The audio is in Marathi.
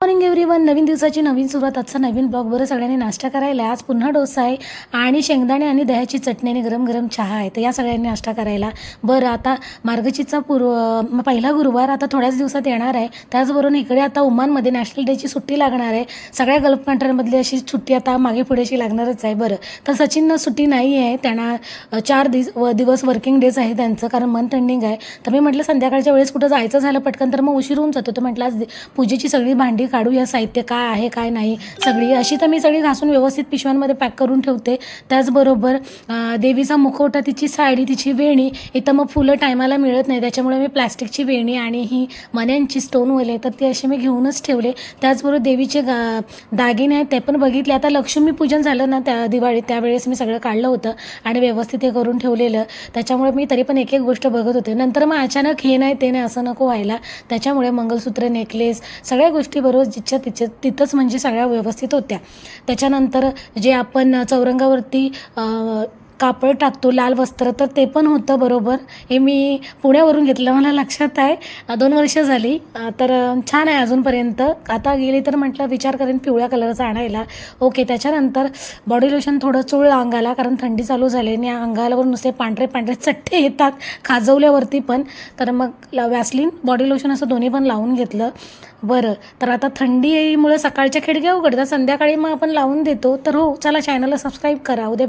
Morning everyone. नवीन दिवसाची नवीन सुरुवात. आजचा नवीन ब्लॉग. बरं, सगळ्यांनी नाश्ता करायला. आज पुन्हा डोसा आहे आणि शेंगदाणे आणि दह्याची चटणी आणि गरम गरम चहा आहे. तर या सगळ्यांनी नाश्ता करायला. बरं, आता मार्गशीरचा पहिला गुरुवार आता थोड्याच दिवसात येणार आहे. त्याचबरोबर इकडे आता ओमानमध्ये नॅशनल डेची सुट्टी लागणार आहे. सगळ्या गल्फ कंट्रीमधली अशी सुट्टी आता मागे पुढेशी लागणारच आहे. बरं, तर सचिननं सुट्टी नाही आहे. त्यांना 4 दिवस वर्किंग डेज आहे त्यांचं, कारण मंथ एंडिंग आहे. तर मी म्हटलं संध्याकाळच्या वेळेस कुठं जायचं झालं पटकन तर मग उशीर होऊन जातो. तर म्हटलं आज पूजेची सगळी भांडी काढूया, साहित्य काय आहे काय नाही सगळी अशी तर मी सगळी घासून व्यवस्थित पिशव्यांमध्ये पॅक करून ठेवते. त्याचबरोबर देवीचा मुखवटा, तिची साडी, तिची वेणी. इथं मग फुलं टायमाला मिळत नाही, त्याच्यामुळे मी प्लॅस्टिकची वेणी आणि ही मण्यांची स्टोनवाले तर ते असे मी घेऊनच ठेवले. त्याचबरोबर देवीचे दागिने आहेत ते पण बघितले. आता लक्ष्मीपूजन झालं ना त्या दिवाळी, त्यावेळेस मी सगळं काढलं होतं आणि व्यवस्थित हे करून ठेवलेलं. त्याच्यामुळे मी तरी पण एक एक गोष्ट बघत होते. नंतर मग अचानक हे नाही ते नाही असं नको व्हायला. त्याच्यामुळे मंगलसूत्र, नेकलेस सगळ्या गोष्टी बरोबर जिथच्या तिथंच म्हणजे सगळ्या व्यवस्थित होत्या. त्याच्यानंतर जे आपण चौरंगावरती कापड टाकतो लाल वस्त्र, तर ते पण होतं बरोबर. हे मी पुण्यावरून घेतलं, मला लक्षात आहे. 2 वर्ष झाली. तर छान आहे अजूनपर्यंत. आता गेली तर म्हटलं विचार करेन पिवळ्या कलरचा आणायला. ओके. त्याच्यानंतर बॉडी लोशन थोडं चोळलं अंगाला, कारण थंडी चालू झाली आणि अंगालावर नुसते पांढरे पांढरे चट्टे येतात खाजवल्यावरती पण. तर मग वॅसलीन, बॉडी लोशन असं दोन्ही पण लावून घेतलं. बरं, तर आता थंडीमुळे सकाळच्या खिडक्या उघडतात, संध्याकाळी मग आपण लावून देतो. तर हो, चला चॅनलला सबस्क्राईब करा. उद्या